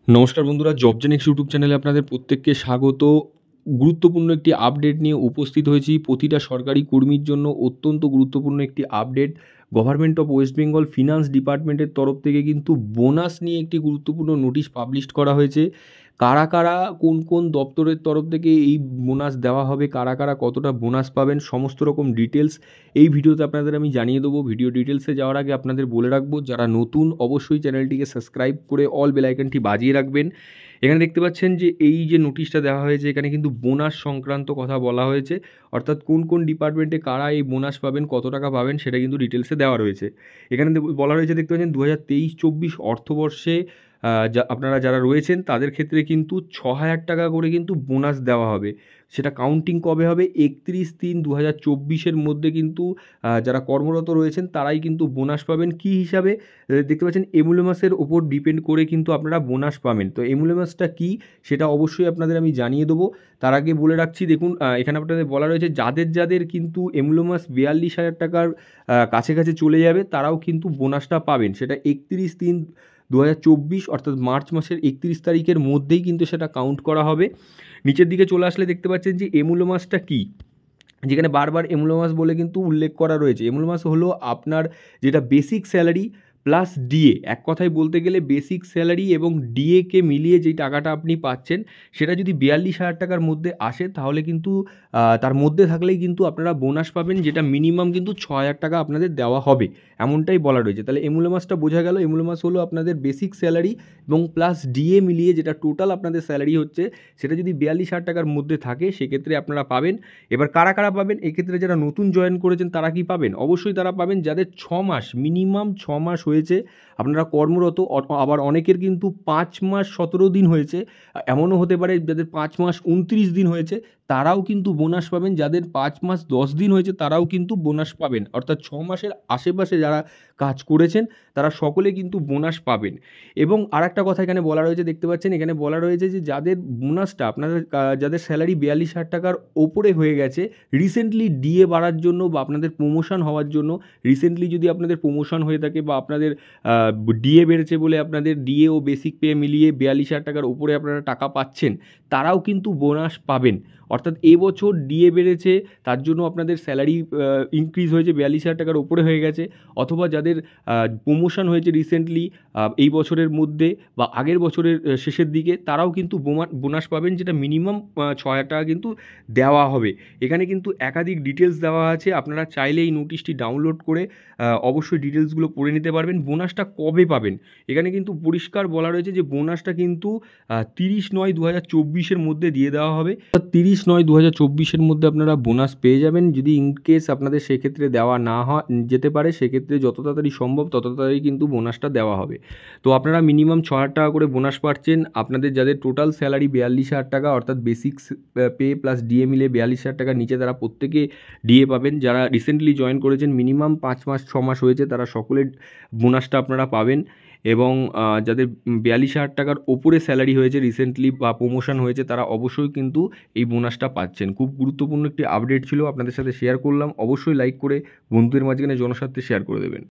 নমস্কার বন্ধুরা, জবজেনিক্স ইউটিউব চ্যানেলে আপনাদের প্রত্যেককে স্বাগত। গুরুত্বপূর্ণ একটি আপডেট নিয়ে উপস্থিত হয়েছি। প্রতিটা সরকারি কর্মীর জন্য অত্যন্ত গুরুত্বপূর্ণ একটি update. Government of West Bengal finance ডিপার্টমেন্টের তরফ থেকে কিন্তু বোনাস নিয়ে একটি গুরুত্বপূর্ণ নোটিশ পাবলিশ করা হয়েছে। কারা কারা কোন কোন দপ্তরের তরফ থেকে এই বোনাস দেওয়া হবে, কারা কারা কতটা বোনাস পাবেন, সমস্ত রকম ডিটেলস এই ভিডিওতে আপনাদের আমি জানিয়ে দেবো। ভিডিও ডিটেলসে যাওয়ার আগে আপনাদের বলে রাখবো, যারা নতুন অবশ্যই চ্যানেলটিকে সাবস্ক্রাইব করে অল বেল আইকনটি বাজিয়ে রাখবেন। এখানে দেখতে পাচ্ছেন যে এই যে নোটিশটা দেওয়া হয়েছে, এখানে কিন্তু বোনাস সংক্রান্ত কথা বলা হয়েছে, অর্থাৎ কোন কোন ডিপার্টমেন্টে কারা এই বোনাস পাবেন, কত টাকা পাবেন, সেটা কিন্তু ডিটেলসে দেওয়া রয়েছে। এখানে বলা রয়েছে, দেখতে পাচ্ছেন 2023-24 অর্থবর্ষে আপনারা যারা রয়েছেন তাদের ক্ষেত্রে কিন্তু 6,000 টাকা করে কিন্তু বোনাস দেওয়া হবে। সেটা কাউন্টিং কবে হবে? 31/3/2024 মধ্যে কিন্তু যারা কর্মরত রয়েছেন তারাই কিন্তু বোনাস পাবেন। কী হিসাবে? দেখতে পাচ্ছেন এমুলেমাসের ওপর ডিপেন্ড করে কিন্তু আপনারা বোনাস পাবেন। তো এমুলেমাসটা কী সেটা অবশ্যই আপনাদের আমি জানিয়ে দেবো। তার আগে বলে রাখছি, দেখুন এখানে আপনাদের বলা রয়েছে যাদের যাদের কিন্তু এমুলেমাস 42,000 টাকার কাছাকাছি চলে যাবে তারাও কিন্তু বোনাসটা পাবেন। সেটা 31/3/2024 অর্থাৎ মার্চ মাসের 31 তারিখের মধ্যেই কিন্তু সেটা কাউন্ট করা হবে। নিচের দিকে চলে আসলে দেখতে পাচ্ছেন যে এমুলেমাসটা কী, যেখানে বারবার এমুলেমাস বলে কিন্তু উল্লেখ করা রয়েছে। এমুলেমাস হলো আপনার যেটা বেসিক স্যালারি প্লাস ডিএ, এক কথায় বলতে গেলে বেসিক স্যালারি এবং ডিএকে মিলিয়ে যেই টাকাটা আপনি পাচ্ছেন সেটা যদি 42,000 টাকার মধ্যে আসে তাহলে কিন্তু তার মধ্যে থাকলেই কিন্তু আপনারা বোনাস পাবেন, যেটা মিনিমাম কিন্তু 6,000 টাকা আপনাদের দেওয়া হবে, এমনটাই বলা রয়েছে। তাহলে এমুলেমাসটা বোঝা গেল। এমুলেমাস হলো আপনাদের বেসিক স্যালারি এবং প্লাস ডিএ মিলিয়ে যেটা টোটাল আপনাদের স্যালারি হচ্ছে, সেটা যদি 42,000 টাকার মধ্যে থাকে সেক্ষেত্রে আপনারা পাবেন। এবার কারা কারা পাবেন? এক্ষেত্রে যারা নতুন জয়েন করেছেন তারা কি পাবেন? অবশ্যই তারা পাবেন যাদের 6 মাস, মিনিমাম 6 মাস হয়েছে আপনারা কর্মরত। আবার অনেকের কিন্তু 5 মাস 17 দিন হয়েছে, এমনও হতে পারে যাদের 5 মাস 29 দিন হয়েছে তারাও কিন্তু বোনাস পাবেন। যাদের 5 মাস 10 দিন হয়েছে তারাও কিন্তু বোনাস পাবেন। অর্থাৎ 6 মাসের আশেপাশে যারা কাজ করেছেন তারা সকলে কিন্তু বোনাস পাবেন। এবং আরেকটা কথা এখানে বলা রয়েছে, দেখতে পাচ্ছেন এখানে বলা রয়েছে যে যাদের বোনাসটা আপনাদের যাদের স্যালারি 42,000 টাকার ওপরে হয়ে গেছে, রিসেন্টলি ডিএ বাড়ার জন্য বা আপনাদের প্রমোশন হওয়ার জন্য, রিসেন্টলি যদি আপনাদের প্রমোশন হয়ে থাকে বা আপনাদের ডিএ বেড়েছে বলে আপনাদের ডিএ ও বেসিক পে মিলিয়ে 42,000 টাকার ওপরে আপনারা টাকা পাচ্ছেন, তারাও কিন্তু বোনাস পাবেন। অর্থাৎ এবছর ডিএ বেড়েছে তার জন্য আপনাদের স্যালারি ইনক্রিজ হয়েছে, 42,000 টাকার ওপরে হয়ে গেছে, অথবা যাদের প্রমোশন হয়েছে রিসেন্টলি এই বছরের মধ্যে বা আগের বছরের শেষের দিকে, তারাও কিন্তু বোনাস পাবেন, যেটা মিনিমাম 6,000 টাকা কিন্তু দেওয়া হবে। এখানে কিন্তু একাধিক ডিটেলস দেওয়া আছে, আপনারা চাইলে এই নোটিশটি ডাউনলোড করে অবশ্যই ডিটেলসগুলো পড়ে নিতে পারবেন। বোনাসটা কবে পাবেন এখানে কিন্তু পরিষ্কার বলা রয়েছে যে বোনাসটা কিন্তু 30/9/2024 মধ্যে দিয়ে দেওয়া হবে। 30/9/2024 মধ্যে আপনারা বোনাস পেয়ে যাবেন। যদি ইনকেস আপনাদের সেক্ষেত্রে দেওয়া না যেতে পারে, সেক্ষেত্রে যত তাড়াতাড়ি সম্ভব তত তাড়াতাড়ি কিন্তু বোনাসটা দেওয়া হবে। তো আপনারা মিনিমাম 6,000 টাকা করে বোনাস পাচ্ছেন। আপনাদের যাদের টোটাল স্যালারি 42,000 টাকা অর্থাৎ বেসিক পে প্লাস ডিএ মিলে 42,000 টাকার নিচে, তারা প্রত্যেকে ডিএ পাবেন। যারা রিসেন্টলি জয়েন করেছেন মিনিমাম 5 মাস 6 মাস হয়েছে তারা সকলে বোনাসটা আপনারা পাবেন। এবং যাদের 42,000 টাকার ওপরে স্যালারি হয়েছে রিসেন্টলি বা প্রমোশন হয়েছে তারা অবশ্যই কিন্তু এই বোনাসটা পাচ্ছেন। খুব গুরুত্বপূর্ণ একটি আপডেট ছিল, আপনাদের সাথে শেয়ার করলাম। অবশ্যই লাইক করে বন্ধুদের মাঝখানে জনস্বার্থে শেয়ার করে দেবেন।